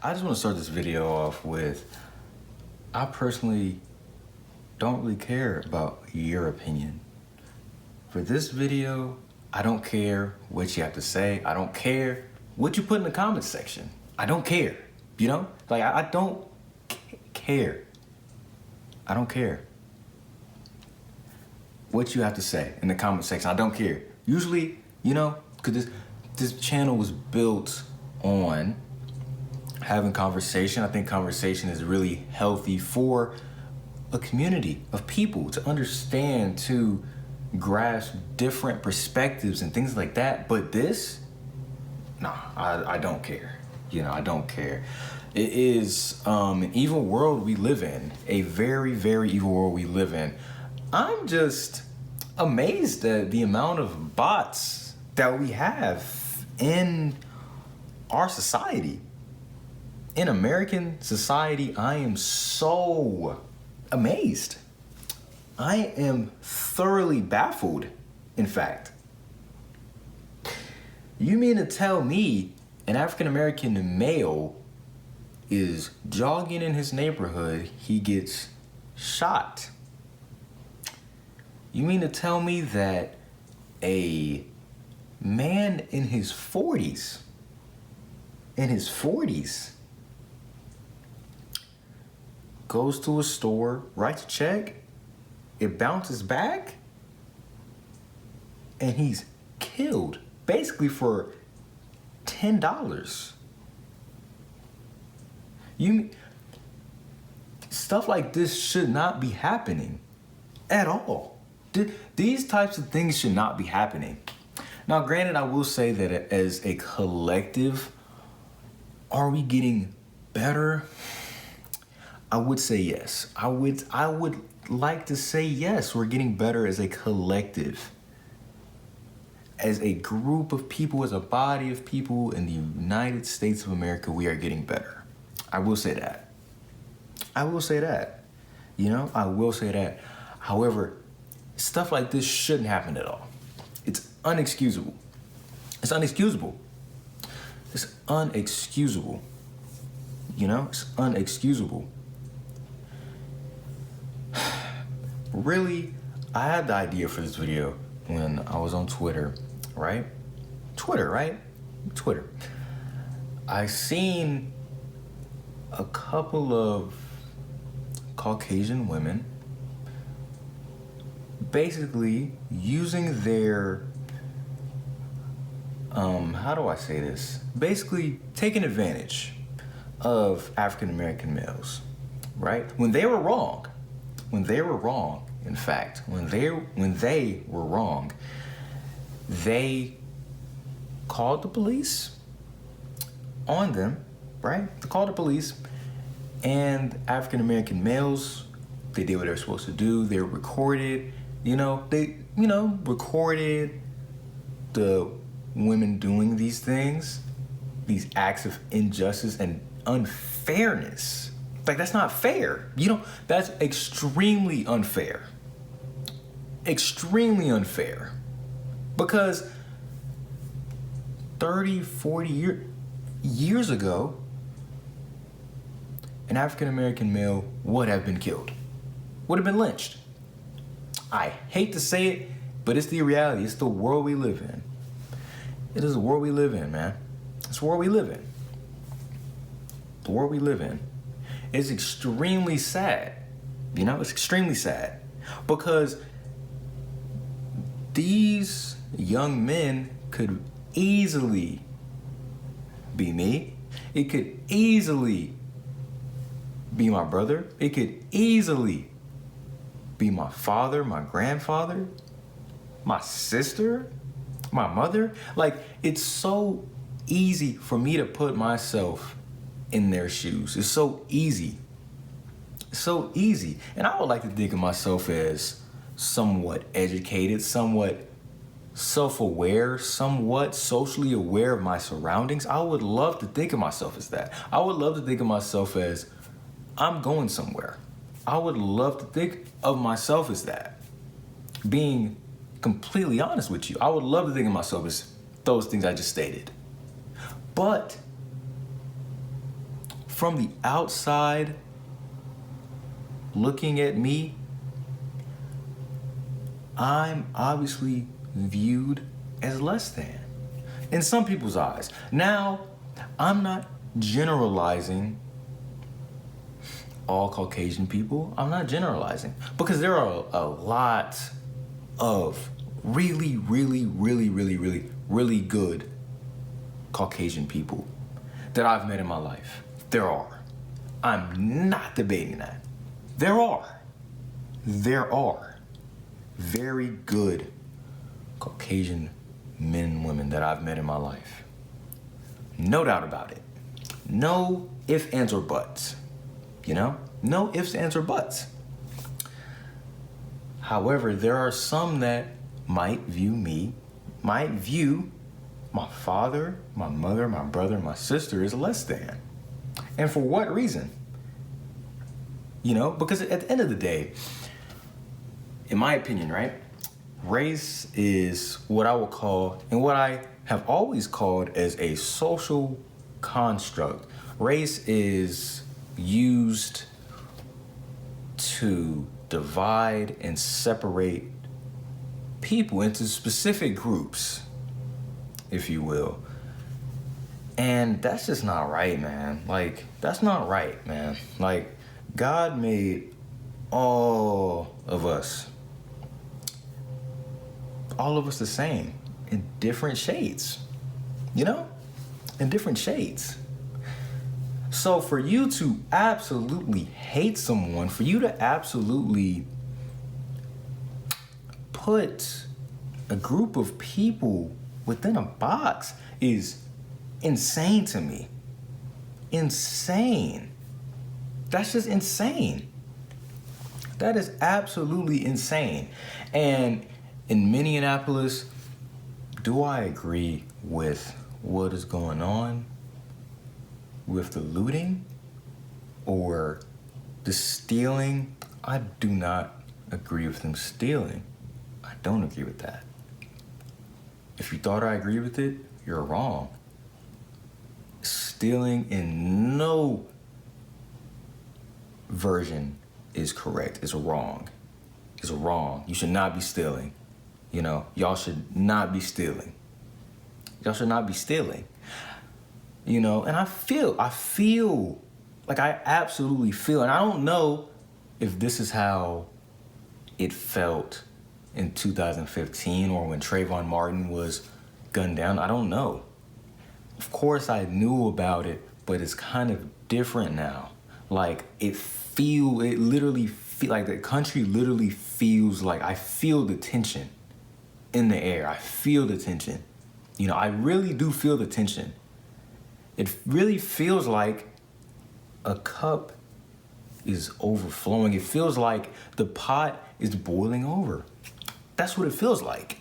I just want to start this video off with, I personally don't really care about your opinion. For this video, I don't care what you have to say. I don't care what you put in the comments section. I don't care, you know? Like, I don't care. I don't care what you have to say in the comment section. I don't care. Usually, you know, because this channel was built on having conversation. I think conversation is really healthy for a community of people to understand, to grasp different perspectives and things like that. But this, nah, I don't care. You know, I don't care. It is an evil world we live in, a very, very evil world we live in. I'm just amazed at the amount of bots that we have in our society. In American society, I am so amazed. I am thoroughly baffled, in fact. You mean to tell me an African-American male is jogging in his neighborhood, he gets shot? You mean to tell me that a man in his 40s, goes to a store, writes a check, it bounces back, and he's killed, basically for $10. Stuff like this should not be happening at all. These types of things should not be happening. Now, granted, I will say that as a collective, are we getting better? I would say yes. I would like to say yes, we're getting better as a collective. As a group of people, as a body of people in the United States of America, we are getting better. I will say that. I will say that. You know, I will say that. However, stuff like this shouldn't happen at all. It's unexcusable. It's unexcusable. It's unexcusable. You know, it's unexcusable. Really, I had the idea for this video when I was on Twitter, right? Twitter. I seen a couple of Caucasian women basically using their, how do I say this? Basically taking advantage of African-American males, right? When they were wrong, in fact, when they were wrong, they called the police on them, right? They called the police, and African-American males, they did what they were supposed to do. They recorded, recorded the women doing these things, these acts of injustice and unfairness. Like, that's not fair. That's extremely unfair. Extremely unfair. Because 30, 40 years ago, an African-American male would have been killed, would have been lynched. I hate to say it, but it's the reality. It's the world we live in. It is the world we live in, man. It's the world we live in. The world we live in. It's extremely sad. It's extremely sad. Because these young men could easily be me. It could easily be my brother. It could easily be my father, my grandfather, my sister, my mother. Like, it's so easy for me to put myself in their shoes. It's so easy. It's so easy. And I would like to think of myself as somewhat educated, somewhat self-aware, somewhat socially aware of my surroundings. I would love to think of myself as that. I would love to think of myself as I'm going somewhere. I would love to think of myself as that. Being completely honest with you, I would love to think of myself as those things I just stated. But from the outside looking at me, I'm obviously viewed as less than in some people's eyes. Now, I'm not generalizing all Caucasian people. I'm not generalizing because there are a lot of really good Caucasian people that I've met in my life. There are. I'm not debating that. There are. There are very good Caucasian men and women that I've met in my life. No doubt about it. No ifs, ands, or buts. You know? No ifs, ands, or buts. However, there are some that might view my father, my mother, my brother, my sister as less than. And for what reason? You know, because at the end of the day, in my opinion, right, race is what I will call, and what I have always called as a social construct. Race is used to divide and separate people into specific groups, if you will. And that's just not right, man. Like, that's not right, man. Like, God made all of us the same in different shades, you know? In different shades. So for you to absolutely hate someone, for you to absolutely put a group of people within a box is insane to me. Insane. That's just insane. That is absolutely insane. And in Minneapolis, do I agree with what is going on with the looting or the stealing? I do not agree with them stealing. I don't agree with that. If you thought I agree with it, you're wrong. Stealing in no version is correct. It's wrong. It's wrong. You should not be stealing. You know, y'all should not be stealing. Y'all should not be stealing. You know, and I feel like I absolutely feel, and I don't know if this is how it felt in 2015 or when Trayvon Martin was gunned down. I don't know. Of course I knew about it, but it's kind of different now. Like it literally feel like the country literally feels like I feel the tension in the air. I feel the tension. You know, I really do feel the tension. It really feels like a cup is overflowing. It feels like the pot is boiling over. That's what it feels like.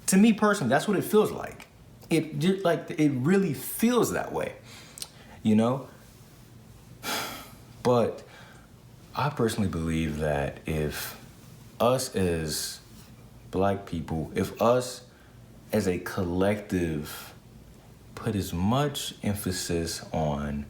To me personally, that's what it feels like. It really feels that way, you know? But I personally believe that if us as Black people, if us as a collective put as much emphasis on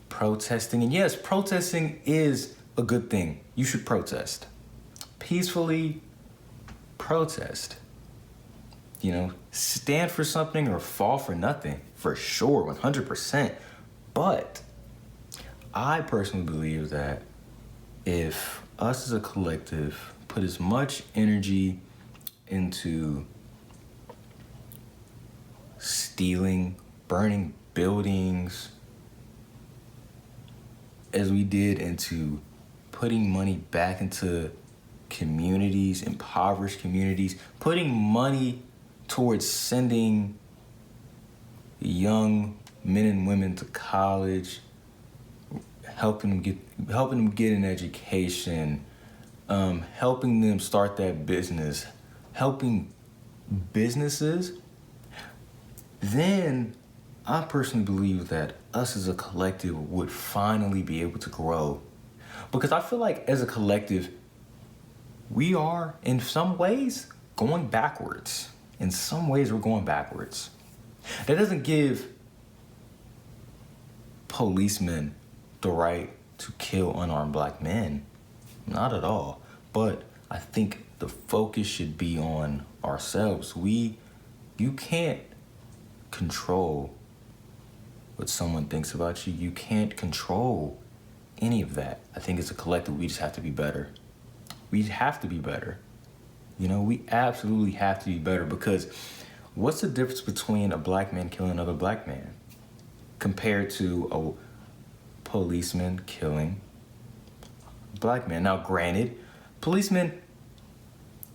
protesting, and yes, protesting is a good thing. You should protest. Peacefully protest. You know, stand for something or fall for nothing, for sure, 100%. But I personally believe that if us as a collective put as much energy into stealing, burning buildings, as we did into putting money back into communities, impoverished communities, putting money towards sending young men and women to college, helping them get an education, helping them start that business, helping businesses, then I personally believe that us as a collective would finally be able to grow. Because I feel like as a collective, we are in some ways going backwards. In some ways we're going backwards. That doesn't give policemen the right to kill unarmed black men. Not at all. But I think the focus should be on ourselves. You can't control what someone thinks about you. You can't control any of that. I think as a collective, we just have to be better. We have to be better. You know, we absolutely have to be better, because what's the difference between a black man killing another black man compared to a policeman killing a black man? Now, granted, policemen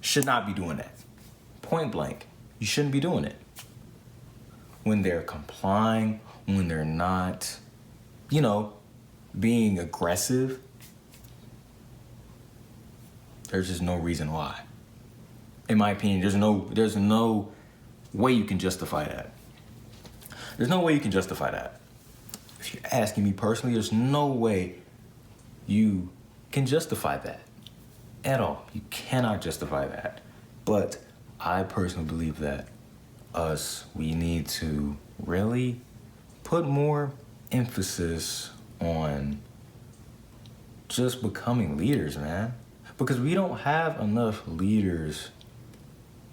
should not be doing that. Point blank, you shouldn't be doing it. When they're complying, when they're not, you know, being aggressive, there's just no reason why. In my opinion, there's no way you can justify that. There's no way you can justify that. If you're asking me personally, there's no way you can justify that at all. You cannot justify that. But I personally believe that we need to really put more emphasis on just becoming leaders, man. Because we don't have enough leaders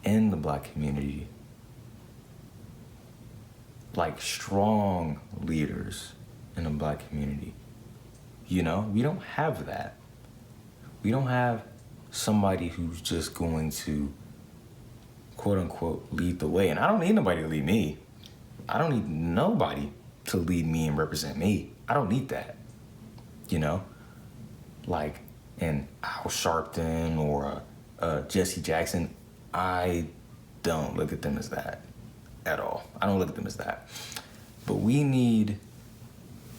in the black community. Like strong leaders in the black community. You know, we don't have that. We don't have somebody who's just going to, quote unquote, lead the way. And I don't need nobody to lead me. I don't need nobody to lead me and represent me. I don't need that. You know, like an Al Sharpton or a Jesse Jackson, I don't look at them as that at all. I don't look at them as that. But we need,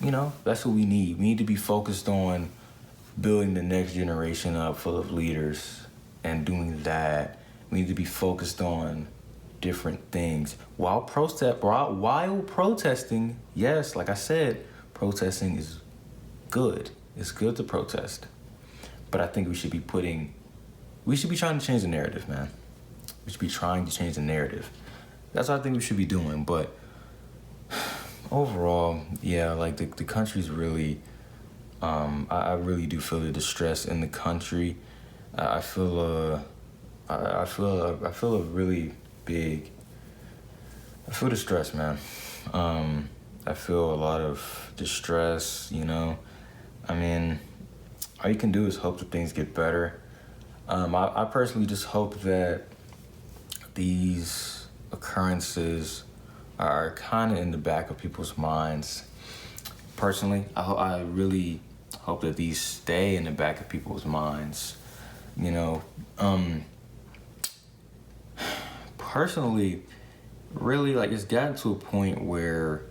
you know, that's what we need. We need to be focused on building the next generation up full of leaders and doing that. We need to be focused on different things while protesting. Yes, like I said, protesting is good. It's good to protest. But I think we should be trying to change the narrative, man. We should be trying to change the narrative. That's what I think we should be doing. But overall, yeah, like the country's really, I really do feel the distress in the country. I feel a really big, I feel distress, man. I feel a lot of distress, you know. I mean, all you can do is hope that things get better. I personally just hope that these occurrences are kind of in the back of people's minds. Personally, I really hope that these stay in the back of people's minds. You know, personally, really, like, it's gotten to a point where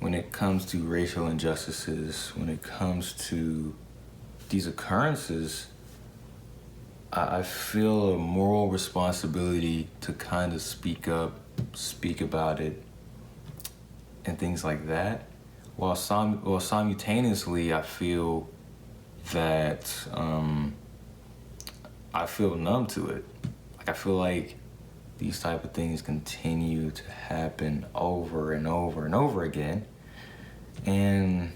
when it comes to racial injustices, when it comes to these occurrences, I feel a moral responsibility to kind of speak up, speak about it, and things like that. While simultaneously, I feel that I feel numb to it. Like, I feel like these type of things continue to happen over and over and over again. And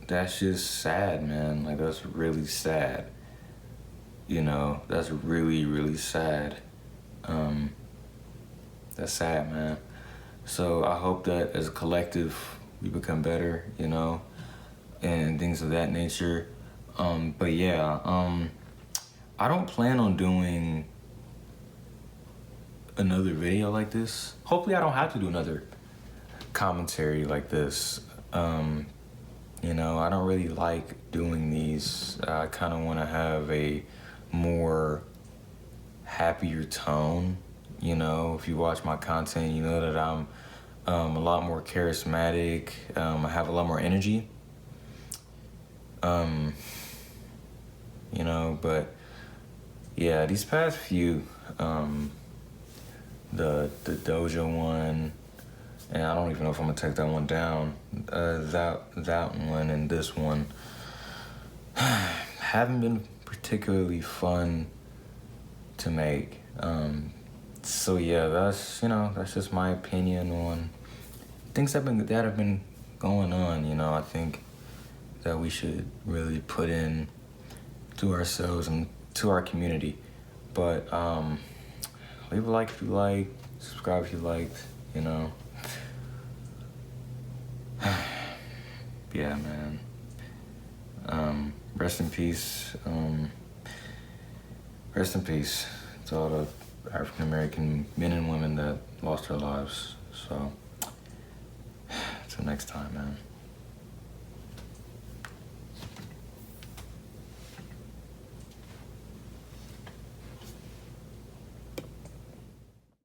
that's just sad, man. Like, that's really sad. You know, that's really, really sad. That's sad, man. So I hope that as a collective, we become better, you know, and things of that nature. But yeah, I don't plan on doing another video like this. Hopefully I don't have to do another commentary like this. You know, I don't really like doing these. I kind of want to have a more happier tone. You know, if you watch my content, you know that I'm a lot more charismatic. I have a lot more energy. You know, but yeah, these past few, the Doja one, and I don't even know if I'm gonna take that one down. That one and this one haven't been particularly fun to make. So yeah, that's just my opinion on things that have been going on. I think that we should really put in to ourselves and to our community. But leave a like if you like, subscribe if you liked. Yeah, man. Rest in peace. Rest in peace to all the African American men and women that lost their lives. So, till next time, man.